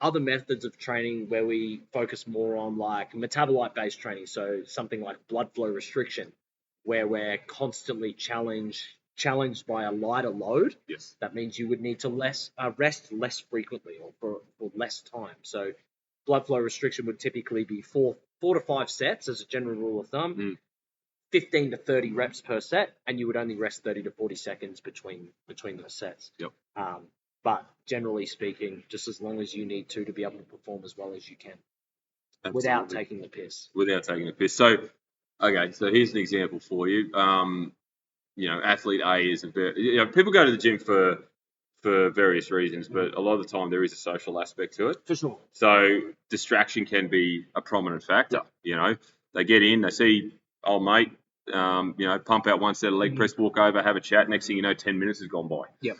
other methods of training where we focus more on, like, metabolite-based training. So something like blood flow restriction, where we're constantly challenged by a lighter load. Yes. That means you would need to rest less frequently or for less time. So blood flow restriction would typically be 4 to 5 sets as a general rule of thumb, 15 to 30 reps per set, and you would only rest 30 to 40 seconds between those sets. Yep. But generally speaking, just as long as you need to be able to perform as well as you can. Absolutely. Without taking the piss. Without taking the piss. So, okay, so here's an example for you. Athlete A is people go to the gym for various reasons, but a lot of the time there is a social aspect to it. For sure. So distraction can be a prominent factor. They get in, they see old mate, pump out one set of leg press, walk over, have a chat. Next thing you know, 10 minutes has gone by. Yep.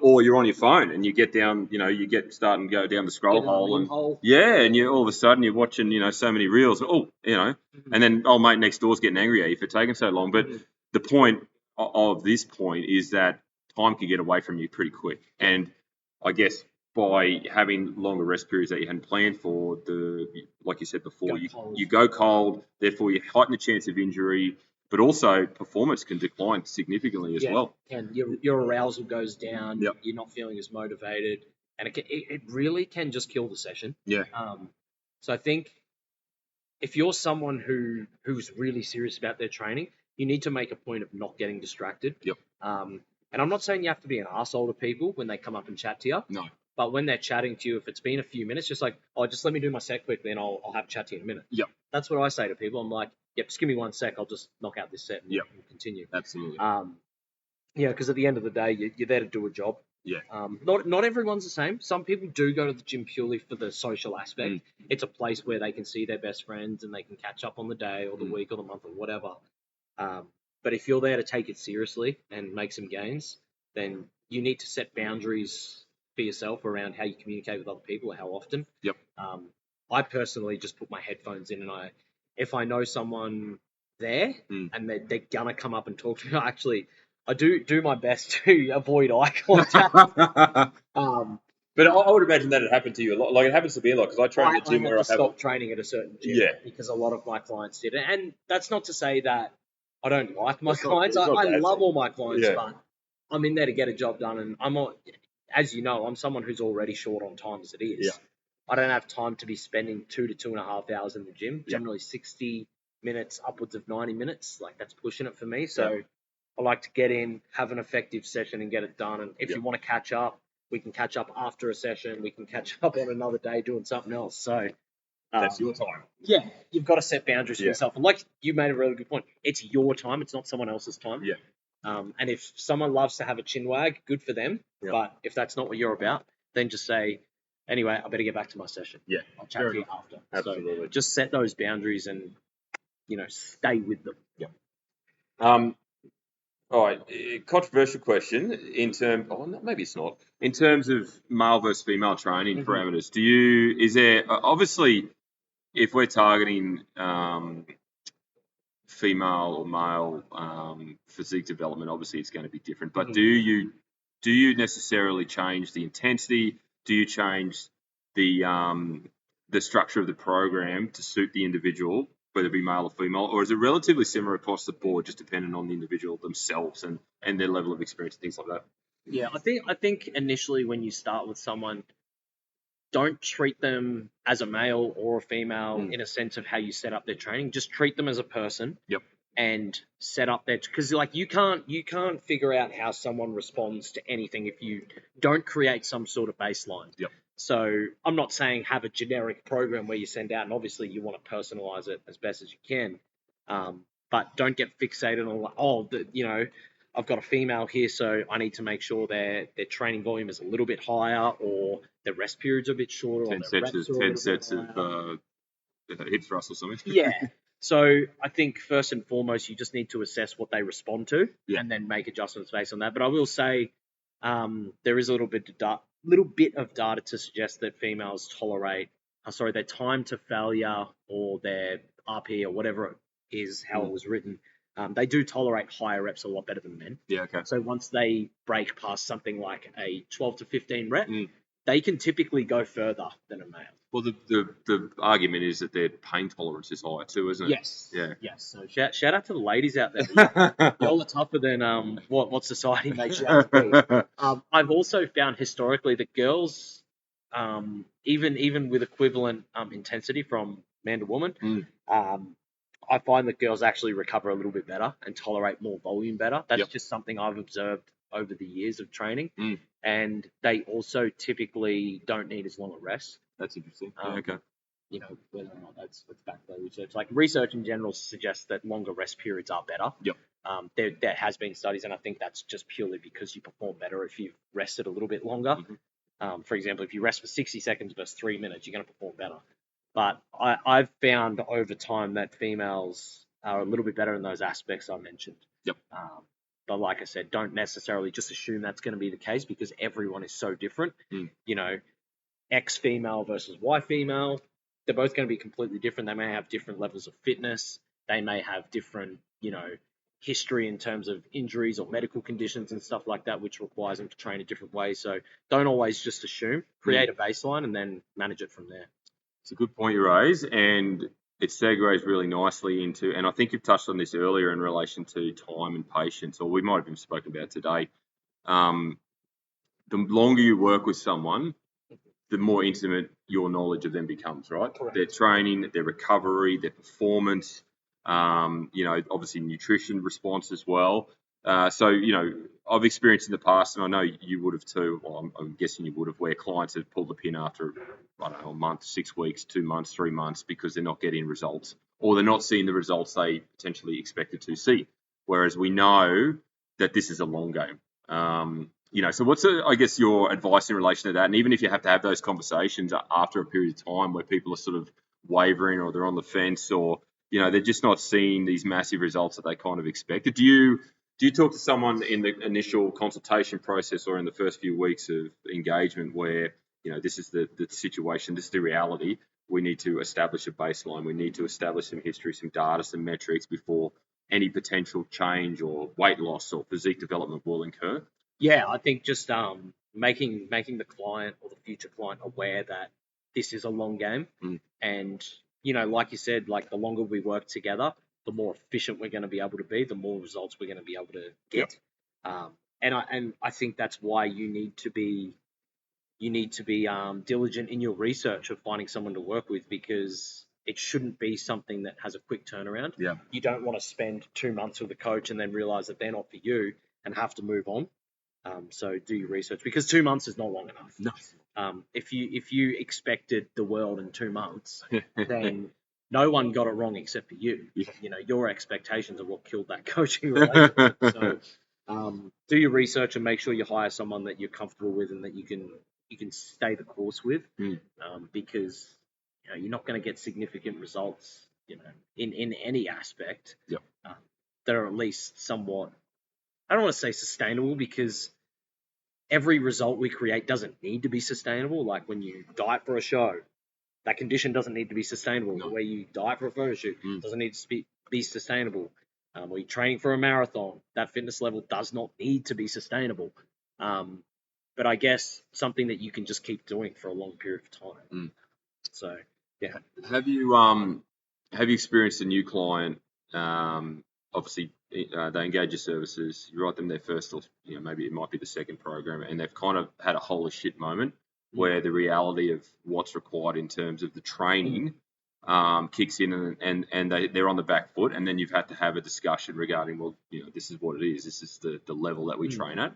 Or you're on your phone and you get down, start and go down the scroll hole, and you all of a sudden you're watching, so many reels. And then old mate next door's getting angry at you for taking so long. But the point of this point is that time can get away from you pretty quick. And I guess by having longer rest periods that you hadn't planned for, like you said before, you go cold, therefore you heighten the chance of injury, but also performance can decline significantly as well. And your arousal goes down, Yep. You're not feeling as motivated, and it really can just kill the session. Yeah. So I think if you're someone who's really serious about their training, you need to make a point of not getting distracted. Yep. And I'm not saying you have to be an arsehole to people when they come up and chat to you. No. But when they're chatting to you, if it's been a few minutes, just like, just let me do my set quickly and I'll have a chat to you in a minute. Yep. That's what I say to people. I'm like, just give me 1 sec. I'll just knock out this set and we'll continue. Absolutely. Because at the end of the day, you're there to do a job. Yeah. Not everyone's the same. Some people do go to the gym purely for the social aspect. It's a place where they can see their best friends and they can catch up on the day or the week or the month or whatever. But if you're there to take it seriously and make some gains, then you need to set boundaries for yourself around how you communicate with other people, how often. Yep. I personally just put my headphones in, and if I know someone there and they're gonna come up and talk to me, I do my best to avoid eye contact. But I would imagine that it happened to you a lot. Like, it happens to me a lot because I train at the gym where I stopped training at a certain gym because a lot of my clients did it. And that's not to say that I don't like my clients. I love all my clients, but I'm in there to get a job done. And as you know, I'm someone who's already short on time as it is. Yeah. I don't have time to be spending 2 to 2.5 hours in the gym. Generally 60 minutes, upwards of 90 minutes. Like, that's pushing it for me. So I like to get in, have an effective session and get it done. And if you want to catch up, we can catch up after a session. We can catch up on another day doing something else. So that's your time. Yeah, you've got to set boundaries for yourself. And like you made a really good point, it's your time. It's not someone else's time. Yeah. And if someone loves to have a chin wag, good for them. Yeah. But if that's not what you're about, then just say, anyway, I better get back to my session. Yeah. I'll chat to you after. Absolutely. So just set those boundaries and, stay with them. Yeah. All right, controversial question in terms. Oh, no, maybe it's not. In terms of male versus female training parameters, is there obviously, if we're targeting female or male physique development, obviously it's going to be different. But do you necessarily change the intensity? Do you change the structure of the program to suit the individual, whether it be male or female, or is it relatively similar across the board, just depending on the individual themselves and their level of experience and things like that? Yeah, I think initially when you start with someone, don't treat them as a male or a female in a sense of how you set up their training. Just treat them as a person. Yep. and set up their, because like you can't figure out how someone responds to anything if you don't create some sort of baseline. Yep. So I'm not saying have a generic program where you send out, and obviously you want to personalize it as best as you can, but don't get fixated on I've got a female here, so I need to make sure their training volume is a little bit higher, or their rest periods are a bit shorter. 10 sets of hip thrust or something. Yeah. So I think first and foremost, you just need to assess what they respond to, and then make adjustments based on that. But I will say there is a little bit of data to suggest that females tolerate, their time to failure or their RP or whatever it is, how it was written, they do tolerate higher reps a lot better than men. Yeah, okay. So once they break past something like a 12 to 15 rep, they can typically go further than a male. Well, the argument is that their pain tolerance is higher too, isn't it? Yes. Yeah. Yes. So shout out to the ladies out there. Y'all are tougher than what society makes you out to be. I've also found historically that girls, even with equivalent intensity from man to woman, I find that girls actually recover a little bit better and tolerate more volume better. That's just something I've observed over the years of training. And they also typically don't need as long a rest. That's interesting. Okay. Whether or not that's backed by research. Like research in general suggests that longer rest periods are better. Yep. There has been studies, and I think that's just purely because you perform better if you've rested a little bit longer. For example, if you rest for 60 seconds versus 3 minutes, you're going to perform better. But I've found over time that females are a little bit better in those aspects I mentioned. Yep. But like I said, don't necessarily just assume that's going to be the case, because everyone is so different. X female versus Y female, they're both going to be completely different. They may have different levels of fitness. They may have different, history in terms of injuries or medical conditions and stuff like that, which requires them to train a different way. So don't always just assume. Create a baseline and then manage it from there. It's a good point you raise, and it segues really nicely into, and I think you've touched on this earlier in relation to time and patience, or we might have even spoken about today. The longer you work with someone, the more intimate your knowledge of them becomes, right? Correct. Their training, their recovery, their performance, obviously nutrition response as well. I've experienced in the past, and I know you would have too, well, I'm guessing you would have, where clients have pulled the pin after, I don't know, a month, 6 weeks, 2 months, 3 months, because they're not getting results, or they're not seeing the results they potentially expected to see. Whereas we know that this is a long game. So what's, your advice in relation to that? And even if you have to have those conversations after a period of time where people are sort of wavering, or they're on the fence, or, they're just not seeing these massive results that they kind of expected. Do you talk to someone in the initial consultation process or in the first few weeks of engagement where, this is the situation, this is the reality, we need to establish a baseline, we need to establish some history, some data, some metrics before any potential change or weight loss or physique development will incur? Yeah, I think just making the client or the future client aware that this is a long game. And, like you said, like the longer we work together, the more efficient we're going to be able to be, the more results we're going to be able to get. Yep. And I think that's why you need to be diligent in your research of finding someone to work with, because it shouldn't be something that has a quick turnaround. Yeah. You don't want to spend 2 months with a coach and then realize that they're not for you and have to move on. So do your research, because 2 months is not long enough. No. If you expected the world in 2 months, then no one got it wrong except for you. Yeah. Your expectations are what killed that coaching relationship. So do your research and make sure you hire someone that you're comfortable with and that you can stay the course with, because you're not going to get significant results, in any aspect. Yep. That are at least somewhat, I don't want to say sustainable, because every result we create doesn't need to be sustainable. Like when you diet for a show, that condition doesn't need to be sustainable. No. The way you diet for a photo shoot doesn't need to be sustainable. When you're training for a marathon, that fitness level does not need to be sustainable. But I guess something that you can just keep doing for a long period of time. So, yeah. Have you experienced a new client? Obviously, they engage your services. You write them their first, or maybe it might be the second program, and they've kind of had a holy shit moment where the reality of what's required in terms of the training kicks in and they're on the back foot, and then you've had to have a discussion regarding, well, this is what it is. This is the level that we train at.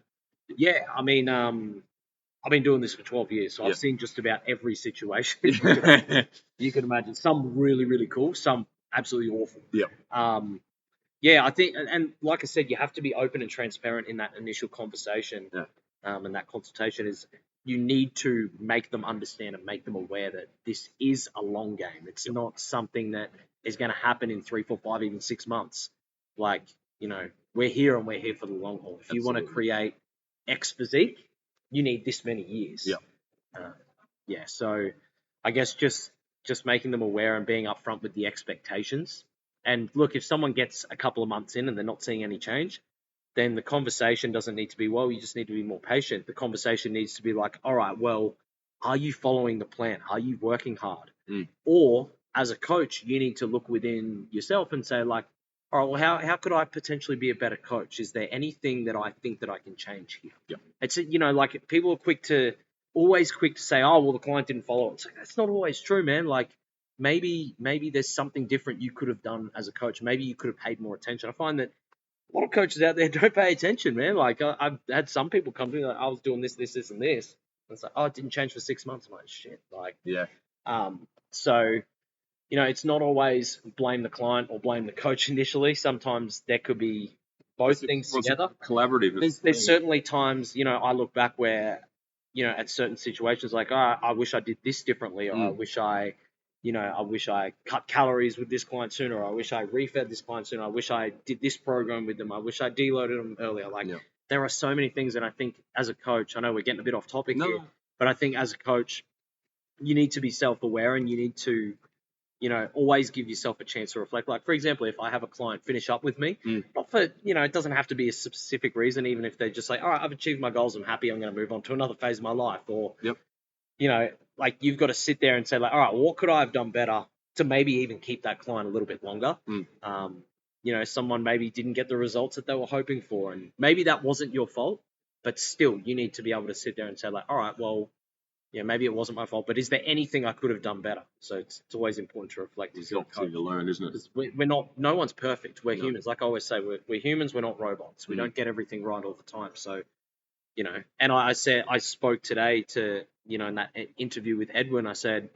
Yeah, I mean, I've been doing this for 12 years, so I've seen just about every situation you can imagine. Some really, really cool, some absolutely awful. Yeah. I think, and like I said, you have to be open and transparent in that initial conversation. And that consultation is, you need to make them understand and make them aware that this is a long game. It's not something that is going to happen in 3, 4, 5, even 6 months. Like, we're here and we're here for the long haul. If you want to create X physique, you need this many years. So I guess just making them aware and being upfront with the expectations. And look, if someone gets a couple of months in and they're not seeing any change, then the conversation doesn't need to be, well, you just need to be more patient. The conversation needs to be like, all right, well, are you following the plan? Are you working hard? Or as a coach, you need to look within yourself and say, like, all right, well, how could I potentially be a better coach? Is there anything that I think that I can change here? It's, like, people are always quick to say, oh, well, the client didn't follow it. It's like, that's not always true, man. Like, maybe there's something different you could have done as a coach. Maybe you could have paid more attention. I find that a lot of coaches out there don't pay attention, man. Like, I've had some people come to me like, I was doing this, and this. And it's like, oh, it didn't change for 6 months. I'm like, shit. Like, so, it's not always blame the client or blame the coach initially. Sometimes there could be both things together. Collaborative. There's certainly times, I look back where, at certain situations, like, oh, I wish I did this differently, or I wish I cut calories with this client sooner, or I wish I refed this client sooner, I wish I did this program with them, I wish I deloaded them earlier. Like, there are so many things that I think as a coach, I know we're getting a bit off topic here, but I think as a coach, you need to be self-aware and you need to, always give yourself a chance to reflect. Like, for example, if I have a client finish up with me, not for, it doesn't have to be a specific reason, even if they're just like, all right, I've achieved my goals, I'm happy, I'm going to move on to another phase of my life. Or, like, you've got to sit there and say, like, all right, what could I have done better to maybe even keep that client a little bit longer? Someone maybe didn't get the results that they were hoping for, and maybe that wasn't your fault, but still, you need to be able to sit there and say, like, all right, well, maybe it wasn't my fault, but is there anything I could have done better? So it's always important to reflect. It's the opportunity to learn, isn't it? We're not, no one's perfect. We're humans. Like I always say, we're humans, we're not robots. We don't get everything right all the time. So, and I spoke today to, in that interview with Edwin, I said,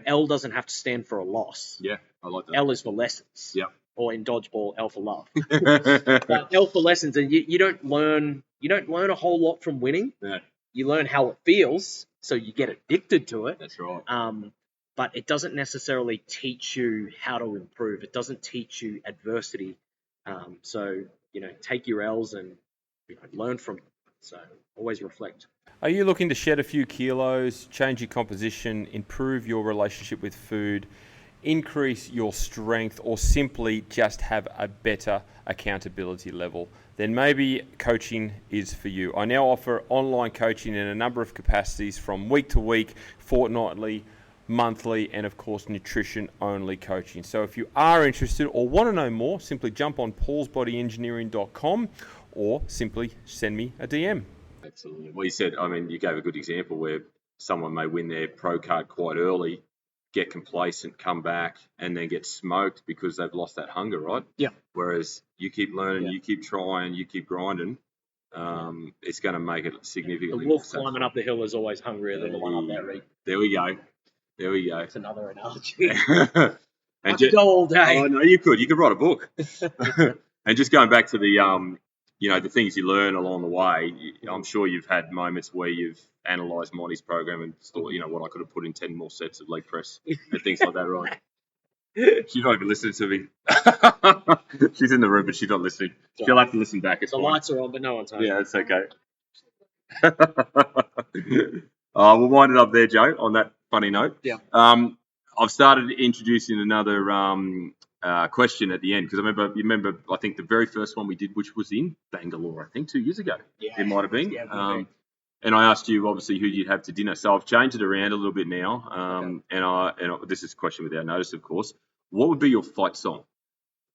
L doesn't have to stand for a loss. Yeah, I like that. L is for lessons. Yeah. Or in dodgeball, L for love. But L for lessons, and you don't learn a whole lot from winning. Yeah. You learn how it feels, so you get addicted to it. That's right. But it doesn't necessarily teach you how to improve. It doesn't teach you adversity. So, take your L's and learn from them. So always reflect. Are you looking to shed a few kilos, change your composition, improve your relationship with food, increase your strength, or simply just have a better accountability level? Then maybe coaching is for you. I now offer online coaching in a number of capacities, from week to week, fortnightly, monthly, and of course nutrition-only coaching. So if you are interested or want to know more, simply jump on paulsbodyengineering.com or simply send me a DM. Absolutely. Well, you gave a good example where someone may win their pro card quite early, get complacent, come back, and then get smoked because they've lost that hunger, right? Yeah. Whereas you keep learning, you keep trying, you keep grinding, it's going to make it significantly. The wolf climbing up the hill is always hungrier than the one up there. There we go. It's another analogy. And I could go all day. Oh, no, you could write a book. And just going back to the the things you learn along the way, I'm sure you've had moments where you've analysed Monty's program and thought, what I could have put in 10 more sets of leg press and things like that, right? She's not even listening to me. She's in the room, but she's not listening. She'll have to listen back. The lights are on, but no one's home. Yeah, it's okay. We'll wind it up there, Joe, on that funny note. Yeah. I've started introducing another question at the end, because you remember, I think the very first one we did, which was in Bangalore, I think 2 years ago. Yeah. It might have been. Yeah, and I asked you, obviously, who you'd have to dinner. So I've changed it around a little bit now. And this is a question without notice, of course. What would be your fight song?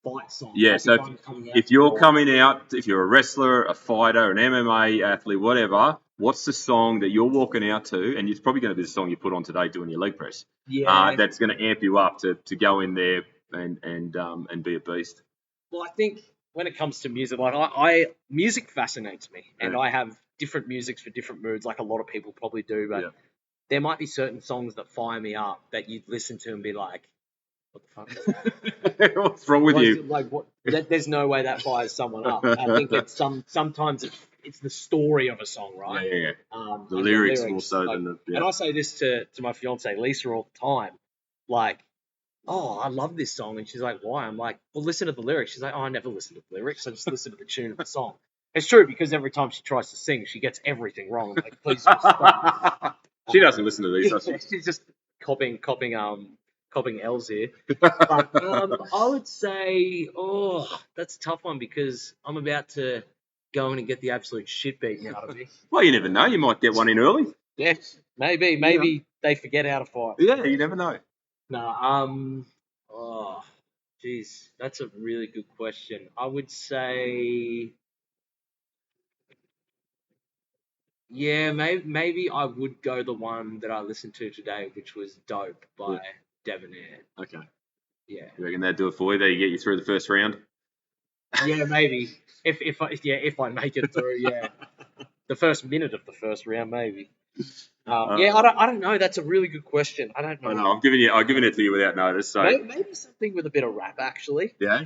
Fight song? Yeah, so if you're coming out, if you're a wrestler, a fighter, an MMA athlete, whatever, what's the song that you're walking out to, and it's probably going to be the song you put on today doing your leg press. Yeah. That's going to amp you up to go in there and be a beast. Well, I think when it comes to music, like I music fascinates me, and Yeah. I have different musics for different moods, like a lot of people probably do. But there might be certain songs that fire me up that you'd listen to and be like, "What the fuck? What's wrong with you? Like what? There's no way that fires someone up." I think it's sometimes it's the story of a song, right? Yeah. The and lyrics more so than the. And I say this to my fiance Lisa all the time, like, "Oh, I love this song," and she's like, "Why?" I'm like, "Well, listen to the lyrics." She's like, "Oh, I never listen to the lyrics. I just listen to the tune of the song." It's true, because every time she tries to sing, she gets everything wrong. I'm like, "Please just stop." She doesn't listen to these, does she? She's just copying L's here. But I would say, that's a tough one, because I'm about to go in and get the absolute shit beaten out of me. Well, you never know. You might get one in early. Yes, maybe they forget how to fight. Yeah, you never know. No, geez, that's a really good question. I would say, yeah, maybe I would go the one that I listened to today, which was "Dope" by Debonair. Okay. Yeah. You reckon they'd do it for you? They get you through the first round? Yeah, maybe. If I make it through, yeah. The first minute of the first round, maybe. I don't know. That's a really good question. I don't know. I know. I'm giving it to you without notice. So Maybe something with a bit of rap, actually. yeah.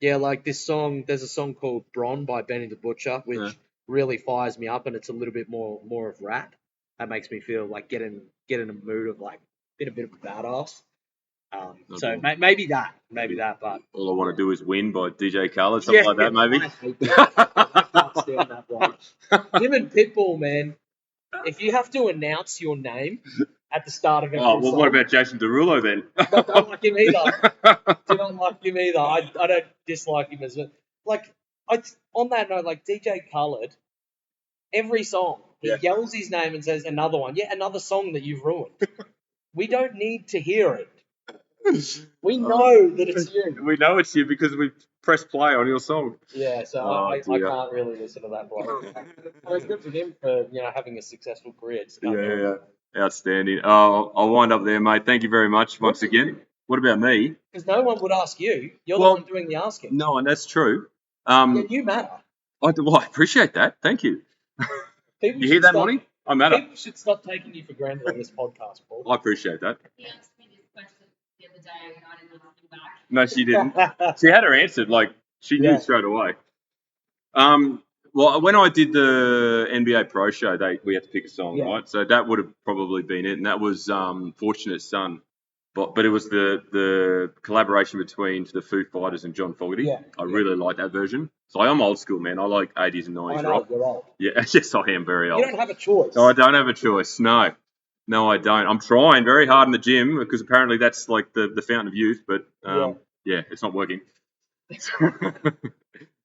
Yeah, like this song. There's a song called "Bron" by Benny the Butcher, which really fires me up, and it's a little bit more of rap. That makes me feel like get in a mood of like a bit of a badass. So maybe that, but All I want to do is win by DJ Khaled, something like that, maybe. I hate that. I can't stand that bloke. Him and Pitbull, man. If you have to announce your name at the start of every Oh, well, song, what about Jason Derulo then? I don't like him either. Do not like him either. I don't dislike him as well. Like, on that note, like DJ Khaled, every song he yells his name and says another one. Yeah, another song that you've ruined. We don't need to hear it. We know that it's you. We know it's you because we've pressed play on your song. Yeah, so I can't really listen to that bloke. It's good for him for having a successful career. Yeah. Outstanding. I'll wind up there, mate. Thank you very much once again. What about me? Because no one would ask you. You're the one doing the asking. No, and that's true. You matter. I appreciate that. Thank you. You hear that, Monty? I matter. People should stop taking you for granted on this podcast, Paul. I appreciate that. He asked me this question the other day, and I didn't ask him back. No, she didn't. She had her answered. Like, she knew straight away. Well, when I did the NBA Pro Show, we had to pick a song, right? So that would have probably been it, and that was "Fortunate Son." But it was the collaboration between the Foo Fighters and John Fogerty. Yeah, I really like that version. So I am old school, man. I like 80s and 90s I know, rock. you're old. Yeah, yes, I am very old. You don't have a choice. No, I don't have a choice. No, I don't. I'm trying very hard in the gym because apparently that's like the fountain of youth. But it's not working.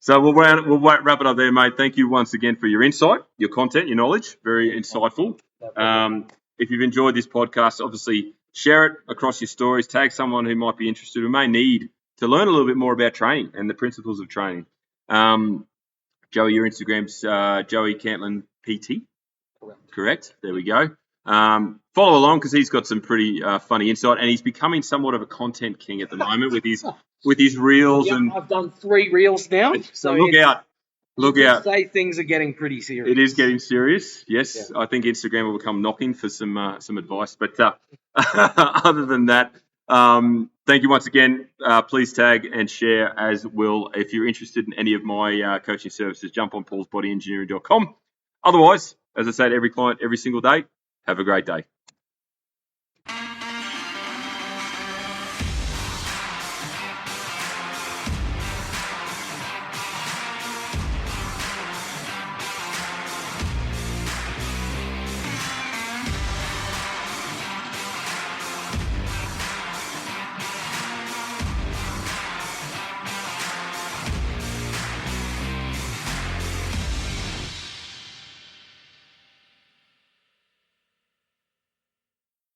So we'll wrap it up there, mate. Thank you once again for your insight, your content, your knowledge. Very insightful. If you've enjoyed this podcast, obviously share it across your stories. Tag someone who might be interested, who may need to learn a little bit more about training and the principles of training. Joey, your Instagram's Joey Cantlin PT. Correct. There we go. Follow along because he's got some pretty funny insight, and he's becoming somewhat of a content king at the moment with his reels. Yeah, and I've done 3 reels now. So look out. Look out. Say things are getting pretty serious. It is getting serious. Yes, I think Instagram will come knocking for some advice. But other than that, thank you once again. Please tag and share as well. If you're interested in any of my coaching services, jump on paulsbodyengineering.com. Otherwise, as I say to every client every single day, have a great day.